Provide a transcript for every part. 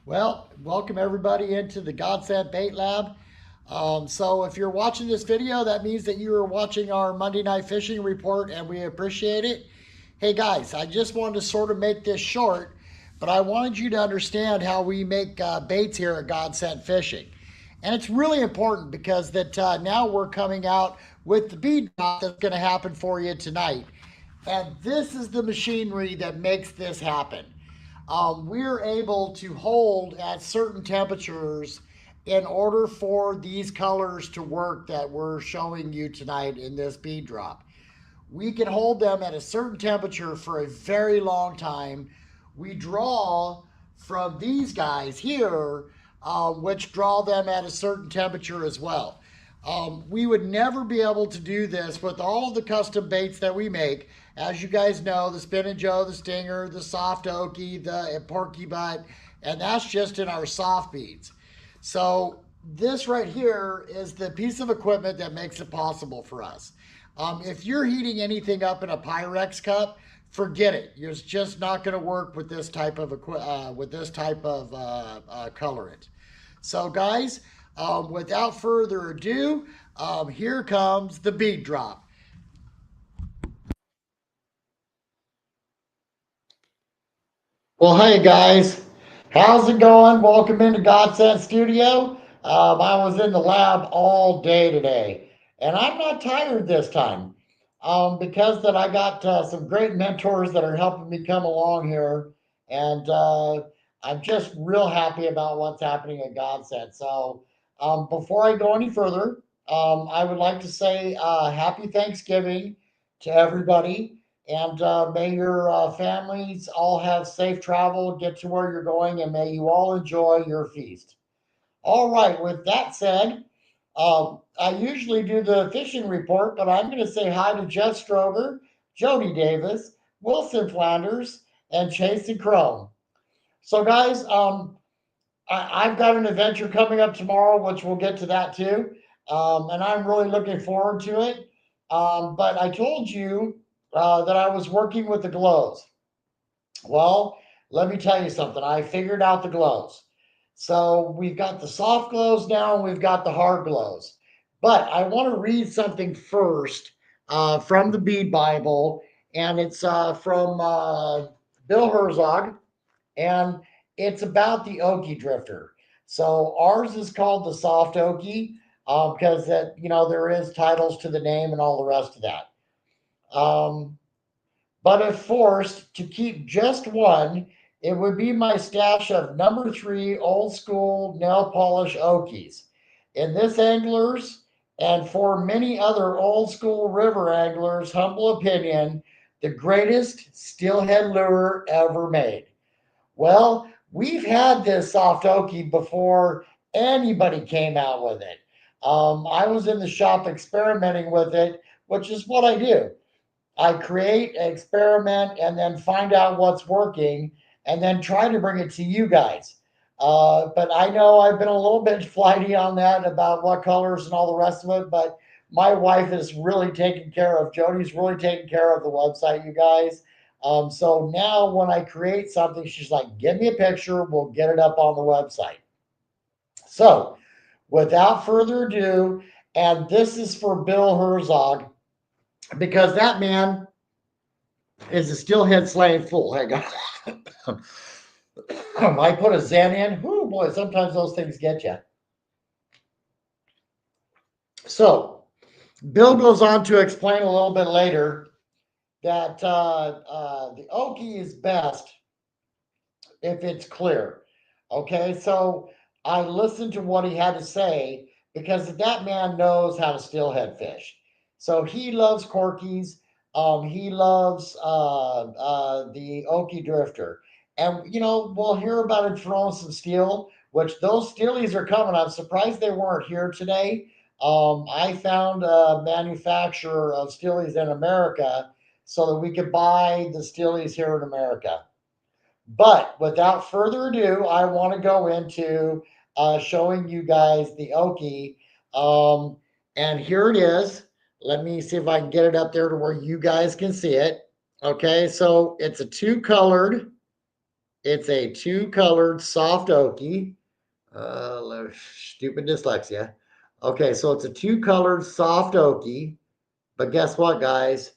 Well, welcome everybody into the Godsent Bait Lab. So if you're watching this video, that means that you are watching our Monday Night Fishing Report, and we appreciate it. Hey guys, I just wanted to sort of make this short, but I wanted you to understand how we make baits here at Godsent Fishing. And it's really important because that now we're coming out with the bead drop that's going to happen for you tonight. And this is the machinery that makes this happen. We're able to hold at certain temperatures in order for these colors to work that we're showing you tonight in this bead drop. We can hold them at a certain temperature for a very long time. We draw from these guys here, which draw them at a certain temperature as well. We would never be able to do this with all of the custom baits that we make. As you guys know, the Spin and Joe, the Stinger, the Soft Okie, the Porky Butt, and that's just in our soft beads. So this right here is the piece of equipment that makes it possible for us. If you're heating anything up in a Pyrex cup, forget it. It's just not going to work with this type of colorant. So guys, without further ado, here comes the bead drop. Well, hey guys, how's it going? Welcome into Godsent Studio. I was in the lab all day today, and I'm not tired this time because that I got some great mentors that are helping me come along here, and I'm just real happy about what's happening at Godsent. So, before I go any further, I would like to say Happy Thanksgiving to everybody. And may your families all have safe travel, get to where you're going, and may you all enjoy your feast. All right, with that said, I usually do the fishing report, but I'm going to say hi to Jeff Stroger, Jody Davis, Wilson Flanders, and Chase and Chrome. So, guys, I've got an adventure coming up tomorrow, which we'll get to that too. And I'm really looking forward to it. But I told you that I was working with the glows. Well, let me tell you something. I figured out the glows. So we've got the soft glows now, and we've got the hard glows. But I want to read something first from the Bead Bible, and it's from Bill Herzog, and it's about the Okie drifter. So ours is called the soft Okie because that there is titles to the name and all the rest of that. Um, but if forced to keep just one, it would be my stash of number three old school nail polish Okies. In this angler's and for many other old school river anglers' humble opinion, the greatest steelhead lure ever made. Well, we've had this soft oakie before anybody came out with it. I was in the shop experimenting with it, which is what I do. I create, experiment, and then find out what's working, and then try to bring it to you guys. But I know I've been a little bit flighty on that about what colors and all the rest of it. But my wife is really taking care of, Jody's really taking care of the website, you guys. So now when I create something, she's like, give me a picture, we'll get it up on the website. So without further ado, and this is for Bill Herzog, because that man is a steelhead slaying fool. Hang on. I put a Zen in. Oh boy, sometimes those things get you. So Bill goes on to explain a little bit later that the Okie is best if it's clear. Okay, so I listened to what he had to say because that man knows how to steelhead fish. So he loves corkies. He loves the Okie drifter. And, we'll hear about him throwing some steel, which those steelies are coming. I'm surprised they weren't here today. I found a manufacturer of steelies in America so that we could buy the steelies here in America. But without further ado, I want to go into showing you guys the Okie. Um, and here it is. Let me see if I can get it up there to where you guys can see it. Okay, so it's a two colored. It's a two-colored soft oaky. Stupid dyslexia. Okay, so it's a two-colored soft oaky. But guess what, guys?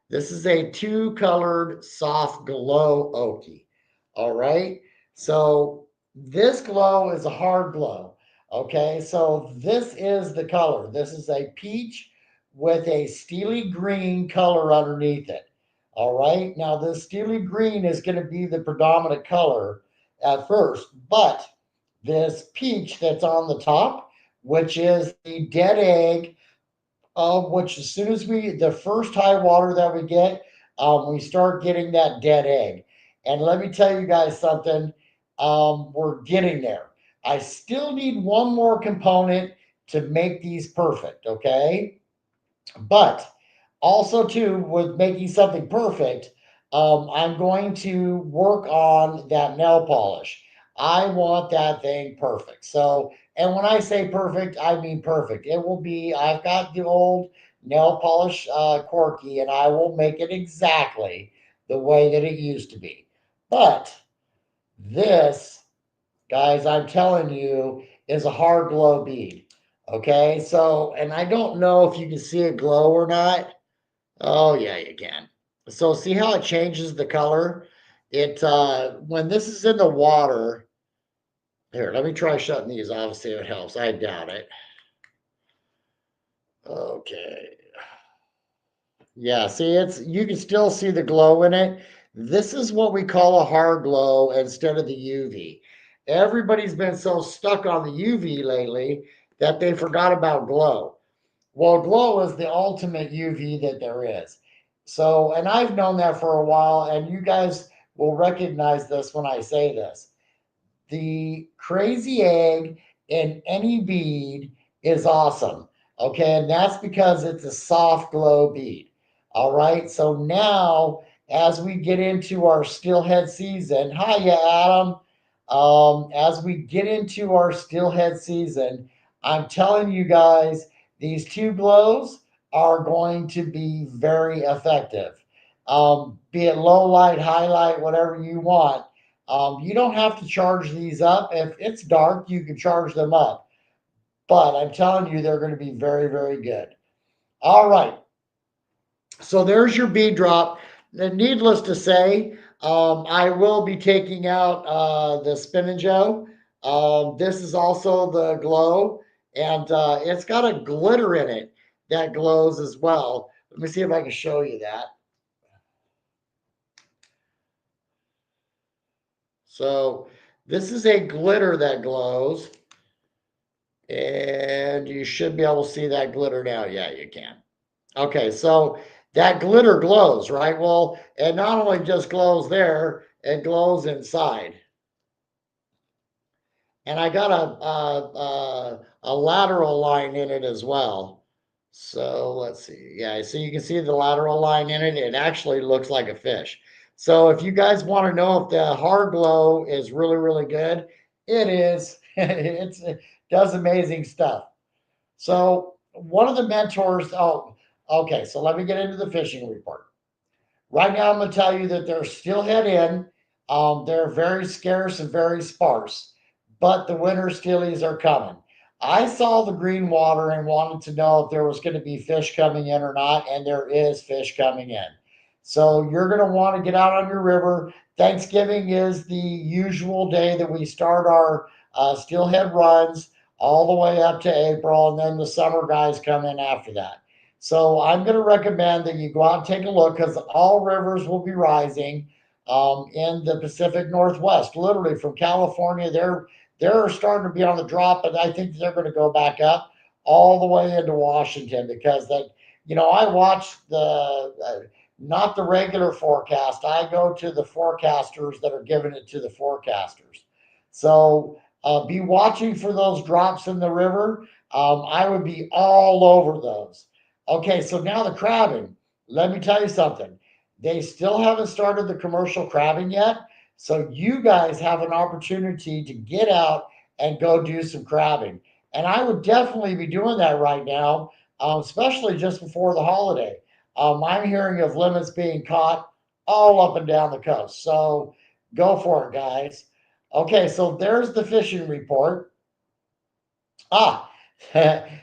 This is a two-colored soft glow oaky. All right. So this glow is a hard glow. Okay. So this is the color. This is a peach with a steely green color underneath it. All right. Now, this steely green is going to be the predominant color at first, but this peach that's on the top, which is the dead egg, which as soon as the first high water that we get, we start getting that dead egg. And let me tell you guys something, we're getting there. I still need one more component to make these perfect, okay? But also too, with making something perfect, I'm going to work on that nail polish. I want that thing perfect. So, and when I say perfect, I mean perfect. It will be, I've got the old nail polish Corky, and I will make it exactly the way that it used to be. But this, guys, I'm telling you, is a hard glow bead. Okay, so, and I don't know if you can see it glow or not. Oh yeah, you can. So see how it changes the color? It when this is in the water, here, let me try shutting these off, see if it helps. I doubt it. Okay. Yeah, see, it's you can still see the glow in it. This is what we call a hard glow instead of the UV. Everybody's been so stuck on the UV lately that they forgot about glow. Well, glow is the ultimate UV that there is. So, and I've known that for a while, and you guys will recognize this when I say this. The crazy egg in any bead is awesome. Okay, and that's because it's a soft glow bead. All right, so now as we get into our steelhead season, hiya, Adam. As we get into our steelhead season, I'm telling you guys, these two glows are going to be very effective. Be it low light, highlight, whatever you want. You don't have to charge these up. If it's dark, you can charge them up. But I'm telling you, they're going to be very, very good. All right. So there's your bead drop. And needless to say, I will be taking out the Spin and Joe. This is also the glow, and it's got a glitter in it that glows as well. Let me see if I can show you that. So this is a glitter that glows. And you should be able to see that glitter now. Yeah, you can. Okay, so that glitter glows, right? Well, it not only just glows there, it glows inside. And I got a lateral line in it as well. So let's see. Yeah, so you can see the lateral line in it. It actually looks like a fish. So if you guys want to know if the hard glow is really, really good, it is. It does amazing stuff. So one of the mentors, oh, okay, so let me get into the fishing report. Right now, I'm going to tell you that they're steelhead in. They're very scarce and very sparse, but the winter steelies are coming. I saw the green water and wanted to know if there was going to be fish coming in or not, and there is fish coming in. So you're going to want to get out on your river. Thanksgiving is the usual day that we start our steelhead runs all the way up to April, and then the summer guys come in after that. So I'm going to recommend that you go out and take a look because all rivers will be rising in the Pacific Northwest. Literally from California, they're starting to be on the drop, and I think they're going to go back up all the way into Washington because that I watch the not the regular forecast. I go to the forecasters that are giving it to the forecasters. So be watching for those drops in the river. I would be all over those. Okay, so now the crabbing. Let me tell you something. They still haven't started the commercial crabbing yet. So you guys have an opportunity to get out and go do some crabbing. And I would definitely be doing that right now, especially just before the holiday. I'm hearing of limits being caught all up and down the coast. So Go for it, guys. Okay, so there's the fishing report. Ah,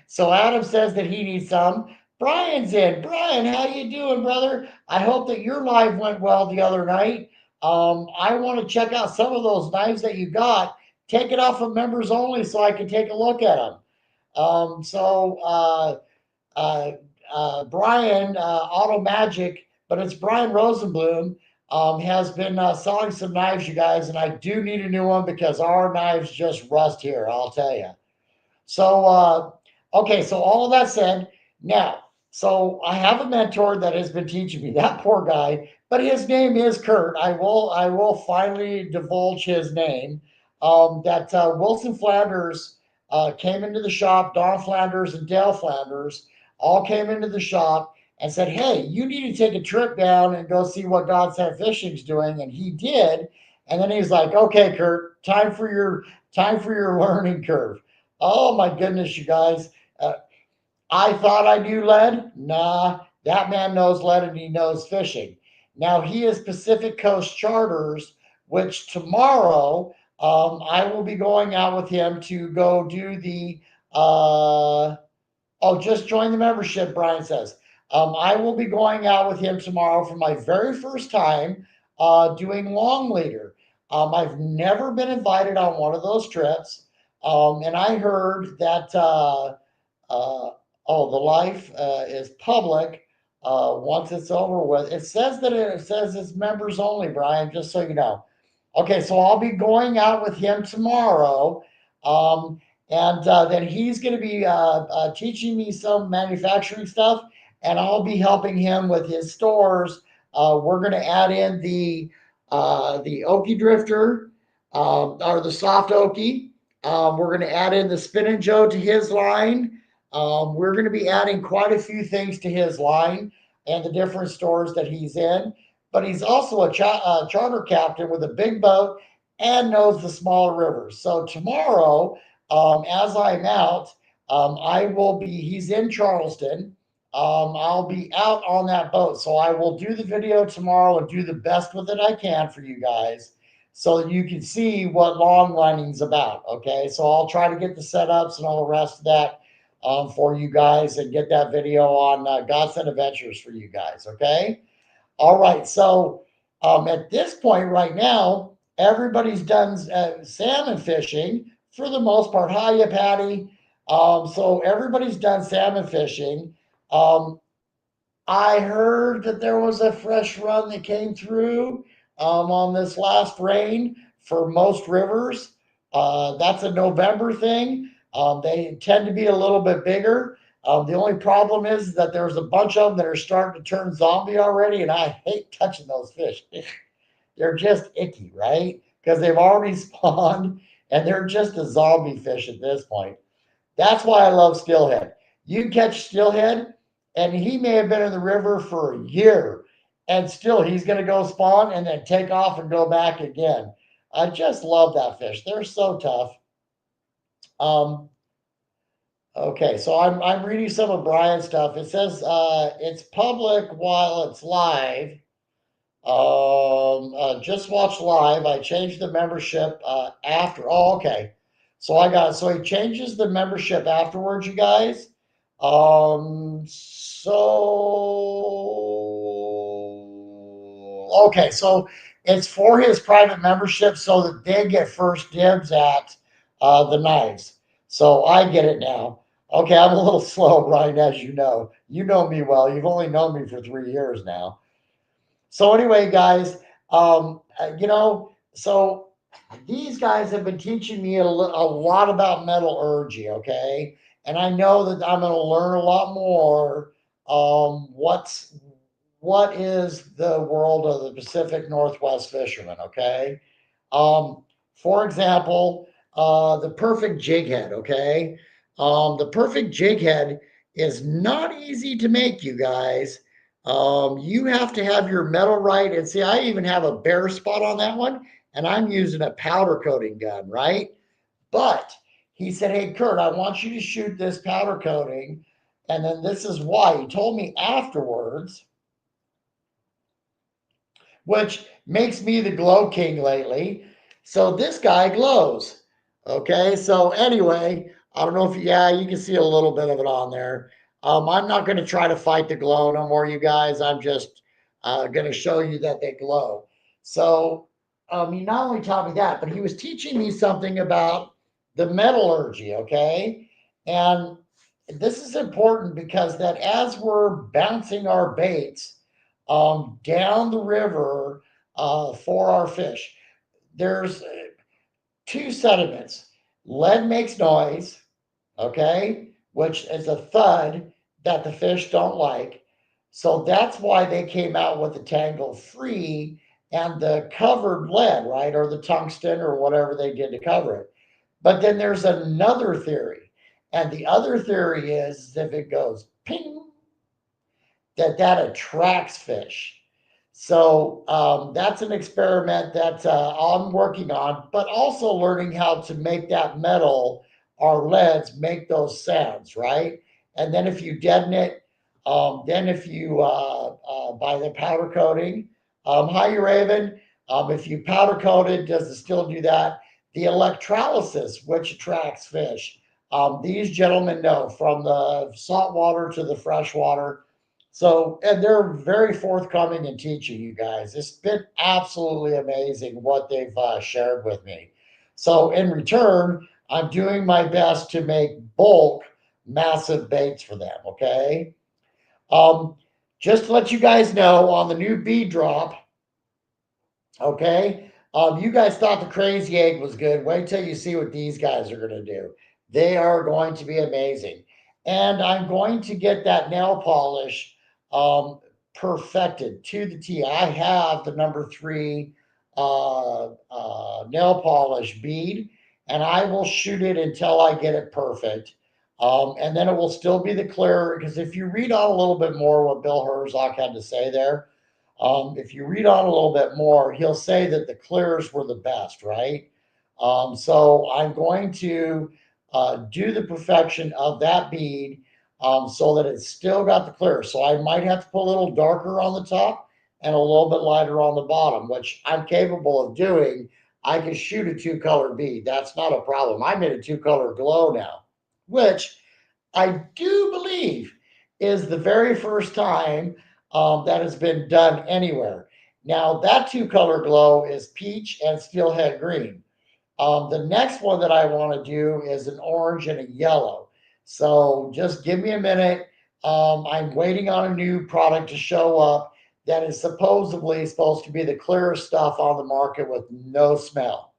so Adam says that he needs some. Brian's in. Brian, how you doing, brother? I hope that your live went well the other night. I want to check out some of those knives that you got. Take it off of members only so I can take a look at them. So uh, Brian Auto Magic, but it's Brian Rosenblum, has been selling some knives, you guys, and I do need a new one because our knives just rust here. I'll tell you. So, okay, so all of that said, now, so I have a mentor that has been teaching me, that poor guy, but his name is Kurt. I will finally divulge his name. That Wilson Flanders came into the shop, Don Flanders and Dale Flanders all came into the shop and said, "Hey, you need to take a trip down and go see what God Sent Fishing's doing." And he did. And then he's like, "Okay, Kurt, time for your learning curve." Oh my goodness, you guys. Uh, I thought I knew lead. Nah, that man knows lead and he knows fishing. Now he is Pacific Coast Charters, which tomorrow I will be going out with him to go do the oh, just join the membership, Brian says. I will be going out with him tomorrow for my very first time doing long leader. I've never been invited on one of those trips. And I heard that, uh, oh, the life is public once it's over with. It says it's members only, Brian, just so you know. Okay, so I'll be going out with him tomorrow. Um, and then he's going to be teaching me some manufacturing stuff, and I'll be helping him with his stores. We're going to add in the Okie Drifter, or the soft Okie. We're going to add in the Spin and Joe to his line. We're going to be adding quite a few things to his line and the different stores that he's in. But he's also a charter captain with a big boat and knows the smaller rivers. So tomorrow, as I'm out, he's in Charleston. I'll be out on that boat. So I will do the video tomorrow and do the best with it I can for you guys so that you can see what long lining's about. Okay. So I'll try to get the setups and all the rest of that for you guys and get that video on Godsend Adventures for you guys. Okay. All right. So at this point right now, everybody's done salmon fishing for the most part. Hiya, Patty. So everybody's done salmon fishing. Um, I heard that there was a fresh run that came through on this last rain for most rivers. That's a November thing. They tend to be a little bit bigger. The only problem is that there's a bunch of them that are starting to turn zombie already, and I hate touching those fish. They're just icky, right? Because they've already spawned and they're just a zombie fish at this point. That's why I love steelhead. You catch steelhead, and he may have been in the river for a year, and still he's going to go spawn and then take off and go back again. I just love that fish. They're so tough. Um, okay, so I'm reading some of Brian's stuff. It says it's public while it's live. Just watch live. I changed the membership after. Oh, okay. So he changes the membership afterwards, you guys. Okay, so it's for his private membership so that they get first dibs at the knives. So I get it now. Okay, I'm a little slow, Ryan, as you know. You know me well. You've only known me for 3 years now. So anyway, guys, so these guys have been teaching me a lot about metallurgy, okay? And I know that I'm going to learn a lot more. What is the world of the Pacific Northwest fishermen, okay? For example, the perfect jig head, okay? The perfect jig head is not easy to make, you guys. You have to have your metal right. And see, I even have a bare spot on that one, and I'm using a powder coating gun, right? But he said, "Hey, Kurt, I want you to shoot this powder coating." And then this is why. He told me afterwards, which makes me the glow king lately. So this guy glows. Okay, so anyway, I don't know if yeah, you can see a little bit of it on there. I'm not going to try to fight the glow no more, you guys. I'm just going to show you that they glow. So he not only taught me that, but he was teaching me something about the metallurgy. Okay, and this is important because that as we're bouncing our baits down the river for our fish, there's two sediments. Lead makes noise, okay, which is a thud that the fish don't like. So that's why they came out with the tangle free and the covered lead, right, or the tungsten or whatever they did to cover it. But then there's another theory. And the other theory is if it goes ping, that attracts fish. So that's an experiment that I'm working on, but also learning how to make that metal or leads make those sounds, right? And then if you deaden it, then if you by the powder coating, hi, Raven. If you powder coat it, does it still do that? The electrolysis, which attracts fish. These gentlemen know from the salt water to the fresh water, so, and they're very forthcoming in teaching you guys. It's been absolutely amazing what they've shared with me. So, in return, I'm doing my best to make bulk massive baits for them. Okay. Um, just to let you guys know on the new bead drop, okay. You guys thought the crazy egg was good. Wait till you see what these guys are going to do. They are going to be amazing. And I'm going to get that nail polish um, perfected to the T. I have the number three nail polish bead, and I will shoot it until I get it perfect. And then it will still be the clear, because if you read on a little bit more what Bill Herzog had to say there, if you read on a little bit more, he'll say that the clears were the best, right? So I'm going to do the perfection of that bead so that it's still got the clear. So I might have to put a little darker on the top and a little bit lighter on the bottom, which I'm capable of doing. I can shoot a two-color bead. That's not a problem. I made a two-color glow now, which I do believe is the very first time that has been done anywhere. Now, that two color glow is peach and steelhead green. The next one that I want to do is an orange and a yellow. So just give me a minute. I'm waiting on a new product to show up that is supposedly supposed to be the clearest stuff on the market with no smell.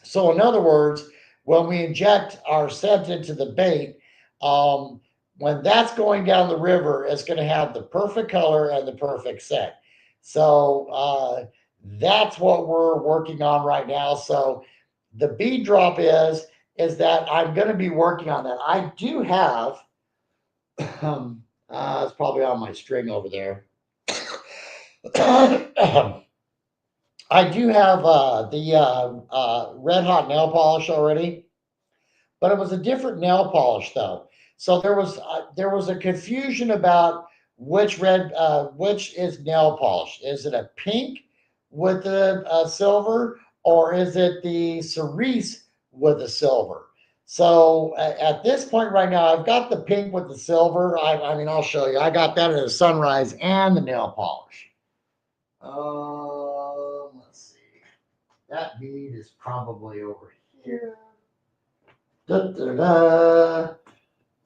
So, in other words, when we inject our scent into the bait, um, when that's going down the river, it's going to have the perfect color and the perfect scent. So, that's what we're working on right now. So, the bead drop is that I'm going to be working on that. I do have, it's probably on my string over there. I do have the red hot nail polish already, but it was a different nail polish though. So there was a confusion about which is nail polish. Is it a pink with the silver, or is it the cerise with the silver? So at this point right now, I've got the pink with the silver. I mean, I'll show you. I got that at a sunrise and the nail polish. Let's see. That bead is probably over here. Da, da, da.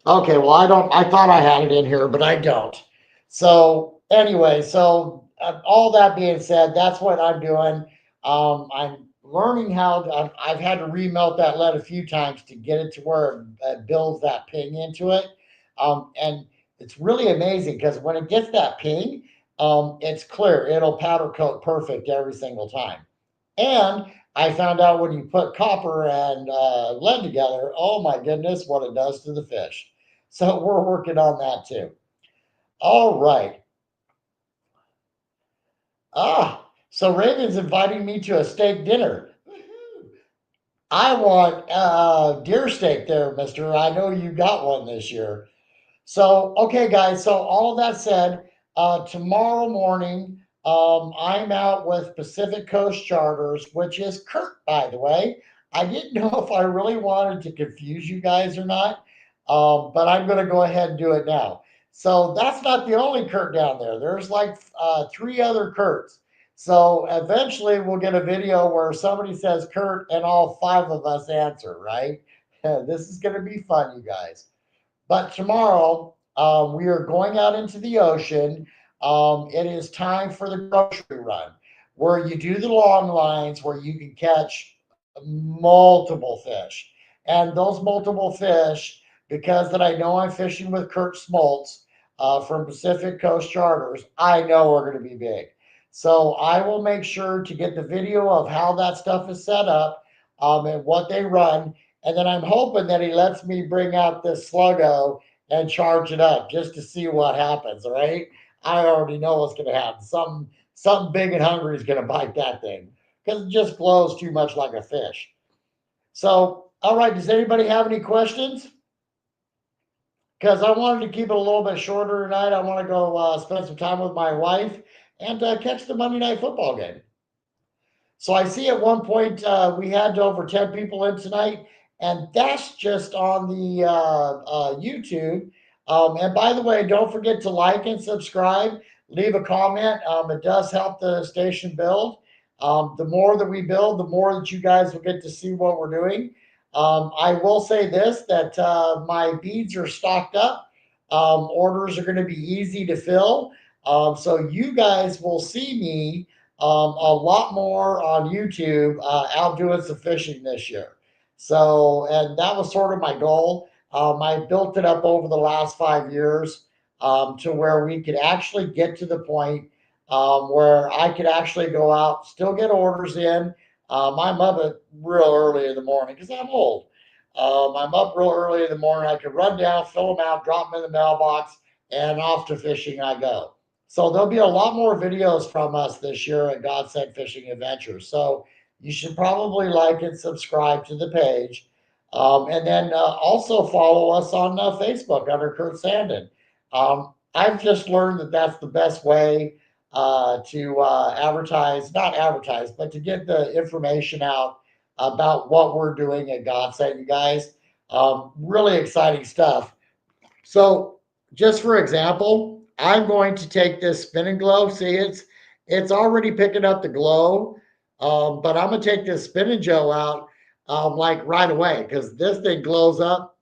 Okay, well, I thought I had it in here, but I don't. So, anyway, so all that being said, that's what I'm doing. I'm learning how I've had to remelt that lead a few times to get it to where it builds that ping into it. And it's really amazing because when it gets that ping, it's clear. It'll powder coat perfect every single time. And I found out when you put copper and lead together, oh my goodness, what it does to the fish. So we're working on that too. All right. So Raven's inviting me to a steak dinner. I want deer steak there, mister. I know you got one this year. So, okay, guys. So, all of that said, tomorrow morning, I'm out with Pacific Coast Charters, which is Kurt, by the way. I didn't know if I really wanted to confuse you guys or not, but I'm going to go ahead and do it now. So that's not the only Kurt down there. There's like three other Kurts. So eventually we'll get a video where somebody says Kurt and all five of us answer, right? This is going to be fun, you guys. But tomorrow, we are going out into the ocean. It is time for the grocery run, where you do the long lines where you can catch multiple fish. And those multiple fish, because that I know I'm fishing with Kurt Smoltz from Pacific Coast Charters, I know we're going to be big. So I will make sure to get the video of how that stuff is set up and what they run, and then I'm hoping that he lets me bring out this sluggo and charge it up just to see what happens. All right. I already know what's going to happen. Something big and hungry is going to bite that thing because it just glows too much like a fish. So, all right. Does anybody have any questions? Because I wanted to keep it a little bit shorter tonight. I want to go spend some time with my wife and catch the Monday Night Football game. So I see at one point we had over 10 people in tonight, and that's just on the YouTube. And by the way, don't forget to like and subscribe, leave a comment. It does help the station build. The more that we build, the more that you guys will get to see what we're doing. I will say this that my beads are stocked up. Orders are going to be easy to fill. So you guys will see me a lot more on YouTube out doing some fishing this year. So, and that was sort of my goal. I built it up over the last 5 years to where we could actually get to the point where I could actually go out, still get orders in. I'm up real early in the morning because I'm old. I'm up real early in the morning. I could run down, fill them out, drop them in the mailbox, and off to fishing I go. So there'll be a lot more videos from us this year at God Sent Fishing Adventures. So you should probably like and subscribe to the page. And then also follow us on Facebook under Kurt Sandin. I've just learned that that's the best way to advertise, not advertise, but to get the information out about what we're doing at God Sent, you guys. Really exciting stuff. So, just for example, I'm going to take this spinning glow. See, it's already picking up the glow, but I'm gonna take this spinning gel out like right away because this thing glows up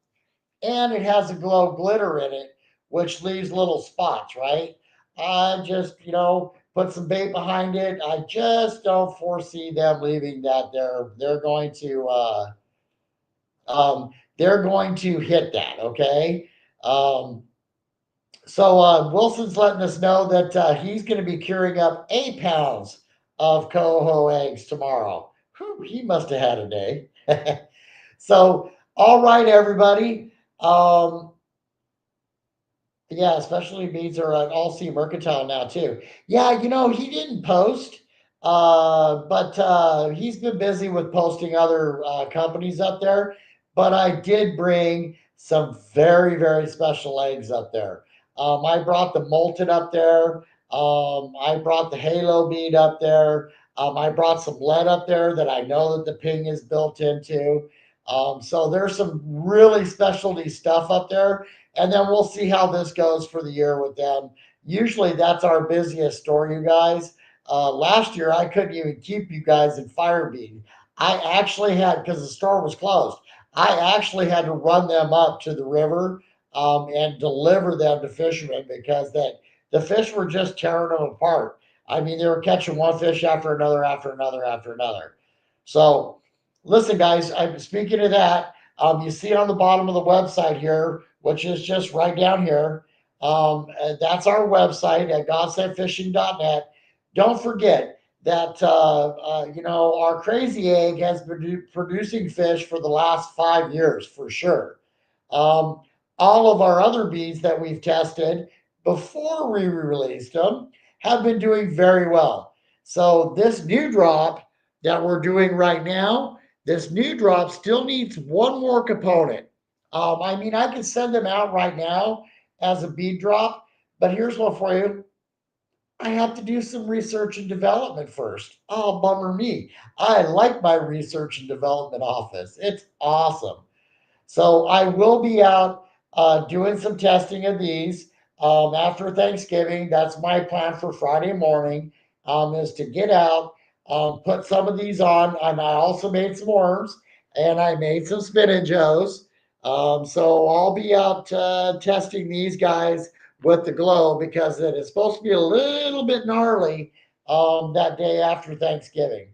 and it has a glow glitter in it, which leaves little spots. Right? I just put some bait behind it. I just don't foresee them leaving that there. They're going to hit that. Okay. Um, so Wilson's letting us know that he's going to be curing up 8 pounds of coho eggs tomorrow. Whew, he must have had a day. So, all right, everybody. Um, yeah, especially beads are an all sea mercantile now too. Yeah, he didn't post, but he's been busy with posting other companies up there. But I did bring some very, very special eggs up there. I brought the molted up there. I brought the halo bead up there. I brought some lead up there that I know that the ping is built into. So there's some really specialty stuff up there, and then we'll see how this goes for the year with them. Usually that's our busiest store, you guys. Last year I couldn't even keep you guys in Firebeat. I actually had, because the store was closed, I actually had to run them up to the river and deliver them to fishermen because that the fish were just tearing them apart. I mean, they were catching one fish after another, after another, after another. So, listen, guys. I'm speaking of that. You see on the bottom of the website here, which is just right down here. That's our website at godsentfishing.net. Don't forget that our crazy egg has been producing fish for the last 5 years for sure. Um, all of our other beads that we've tested before we released them have been doing very well. So this new drop that we're doing right now, this new drop still needs one more component. I mean, I can send them out right now as a bead drop, but here's one for you. I have to do some research and development first. Oh, bummer me. I like my research and development office. It's awesome. So I will be out doing some testing of these after Thanksgiving. That's my plan for Friday morning, is to get out, put some of these on. And I also made some worms and I made some spinach O's. So I'll be out testing these guys with the glow because it is supposed to be a little bit gnarly that day after Thanksgiving.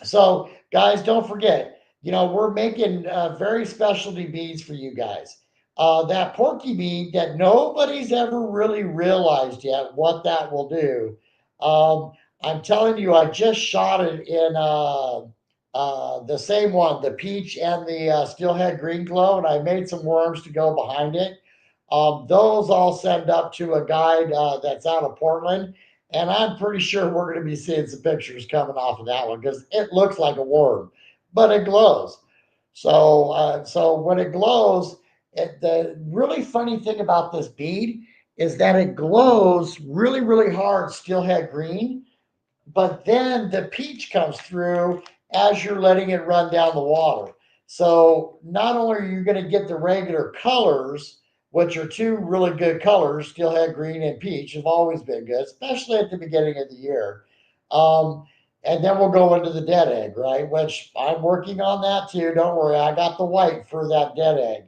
So, guys, don't forget, we're making very specialty beads for you guys. That porky bead that nobody's ever really realized yet what that will do. I'm telling you, I just shot it in the same one, the peach and the steelhead green glow, and I made some worms to go behind it. Those I'll send up to a guide that's out of Portland, and I'm pretty sure we're going to be seeing some pictures coming off of that one because it looks like a worm, but it glows. So when it glows, the really funny thing about this bead is that it glows really, really hard, steelhead green, but then the peach comes through as you're letting it run down the water. So not only are you going to get the regular colors, which are two really good colors, steelhead green and peach have always been good, especially at the beginning of the year. Um, and then we'll go into the dead egg, right? Which I'm working on that too. Don't worry, I got the white for that dead egg.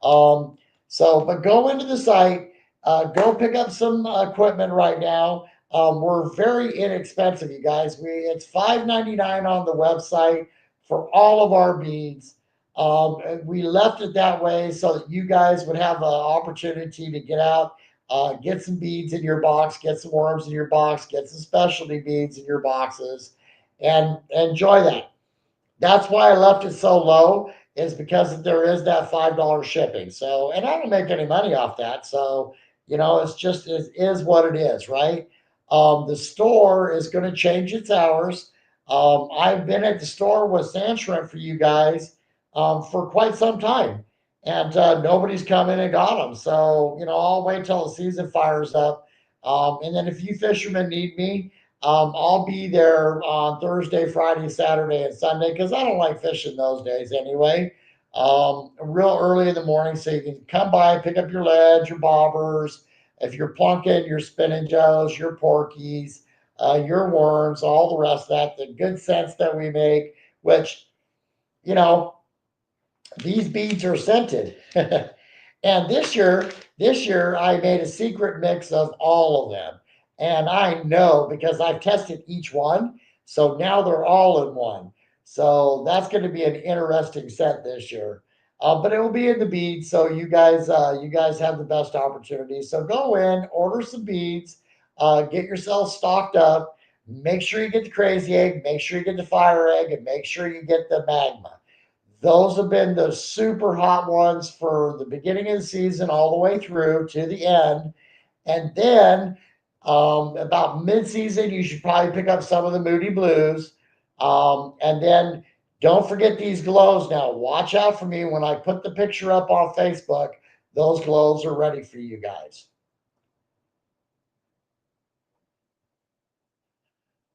Um, but go into the site, go pick up some equipment right now. We're very inexpensive, you guys. It's $5.99 on the website for all of our beads. We left it that way so that you guys would have an opportunity to get out, get some beads in your box, get some worms in your box, get some specialty beads in your boxes, and enjoy that. That's why I left it so low, is because there is that $5 shipping. So, and I don't make any money off that. So, it's just it is what it is, right? The store is going to change its hours. I've been at the store with sand shrimp for you guys for quite some time, and nobody's come in and got them. So, I'll wait till the season fires up. And then if you fishermen need me, I'll be there on Thursday, Friday, Saturday, and Sunday because I don't like fishing those days anyway. Real early in the morning, so you can come by, pick up your lead, your bobbers, if you're plunking, your spinning joes, your porkies, your worms, all the rest of that, the good sense that we make, which, you know, these beads are scented. And this year I made a secret mix of all of them. And I know because I've tested each one. So now they're all in one. So that's going to be an interesting set this year. But it will be in the beads. So you guys have the best opportunity. So go in, order some beads, get yourself stocked up. Make sure you get the crazy egg, make sure you get the fire egg, and make sure you get the magma. Those have been the super hot ones for the beginning of the season all the way through to the end. And then about mid-season, you should probably pick up some of the Moody Blues. And then don't forget these glows now. Watch out for me when I put the picture up on Facebook. Those glows are ready for you guys.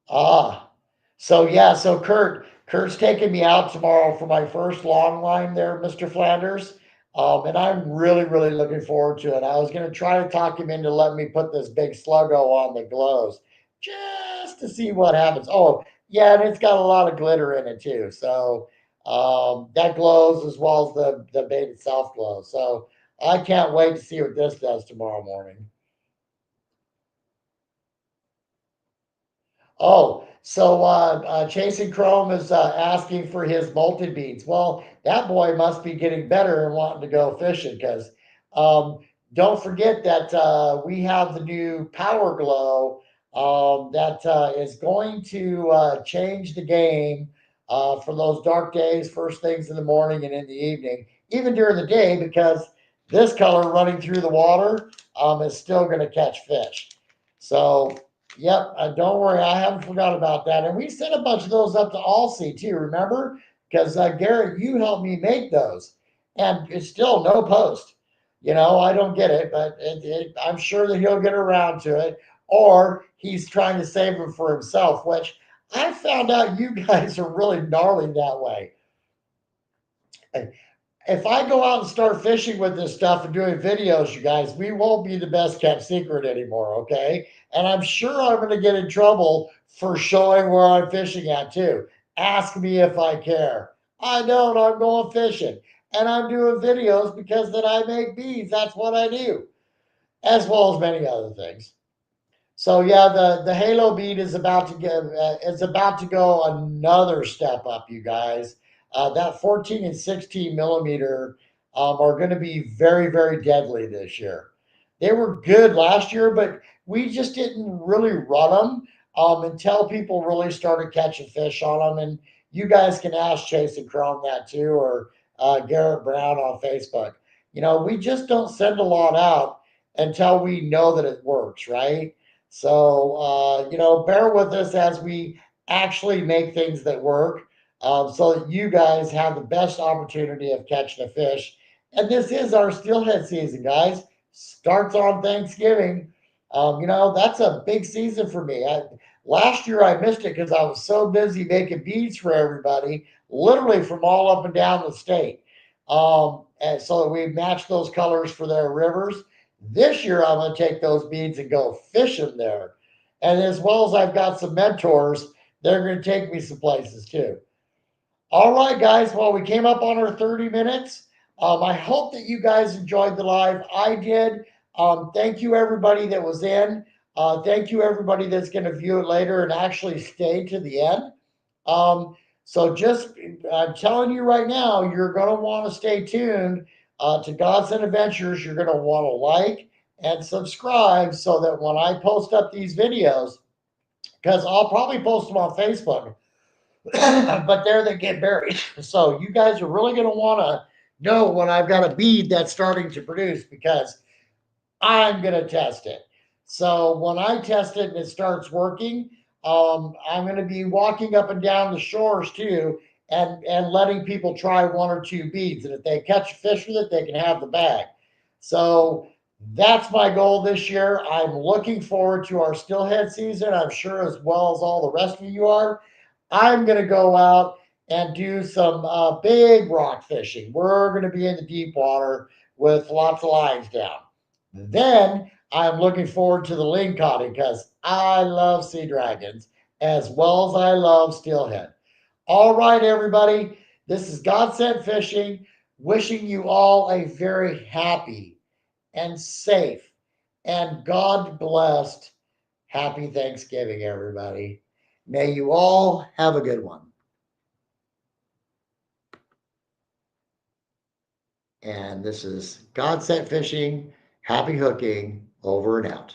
Ah, so yeah, so Kurt's taking me out tomorrow for my first long line there, Mr. Flanders. And I'm really, really looking forward to it. I was going to try to talk him into letting me put this big sluggo on the glows just to see what happens. Oh, yeah, and it's got a lot of glitter in it too. So that glows as well as the bait itself glows. So I can't wait to see what this does tomorrow morning. Oh, so Chasing Chrome is asking for his molted beads. Well, that boy must be getting better and wanting to go fishing because um, don't forget that we have the new Power Glow that is going to change the game for those dark days, first things in the morning and in the evening, even during the day, because this color running through the water is still going to catch fish. So yep, don't worry, I haven't forgot about that. And we sent a bunch of those up to Allsea too, remember? Because Garrett, you helped me make those, and it's still no post. I don't get it, but I'm sure that he'll get around to it, or he's trying to save them for himself, which I found out you guys are really gnarly that way. If I go out and start fishing with this stuff and doing videos, you guys, we won't be the best kept secret anymore, okay? And I'm sure I'm going to get in trouble for showing where I'm fishing at too. Ask me if I care. I don't, I'm going fishing. And I'm doing videos because that I make beads. That's what I do, as well as many other things. So yeah, the Halo bead is about to go another step up, you guys. That 14 and 16 millimeter are going to be very, very deadly this year. They were good last year, but we just didn't really run them until people really started catching fish on them. And you guys can ask Chase and Chrome that too, or Garrett Brown on Facebook. We just don't send a lot out until we know that it works, right? So, bear with us as we actually make things that work so that you guys have the best opportunity of catching a fish. And this is our steelhead season, guys. Starts on Thanksgiving. That's a big season for me. Last year I missed it because I was so busy making beads for everybody, literally from all up and down the state. And so we matched those colors for their rivers. This year, I'm going to take those beads and go fishing there. And as well as I've got some mentors, they're going to take me some places too. All right, guys. Well, we came up on our 30 minutes. I hope that you guys enjoyed the live. I did. Thank you, everybody that was in. Thank you, everybody that's going to view it later and actually stay to the end. Um, so just, I'm telling you right now, you're going to want to stay tuned to Gods and Adventures. You're going to want to like and subscribe so that when I post up these videos, because I'll probably post them on Facebook, but there they get buried. So you guys are really going to want to know when I've got a bead that's starting to produce because I'm going to test it. So when I test it and it starts working, I'm going to be walking up and down the shores too and letting people try one or two beads. And if they catch a fish with it, they can have the bag. So that's my goal this year. I'm looking forward to our steelhead season. I'm sure as well as all the rest of you are. I'm going to go out and do some big rock fishing. We're going to be in the deep water with lots of lines down. Then I'm looking forward to the lingcod because I love sea dragons as well as I love steelhead. All right, everybody. This is God Sent Fishing, wishing you all a very happy and safe and God blessed happy Thanksgiving, everybody. May you all have a good one. And this is God Sent Fishing, happy hooking, over and out.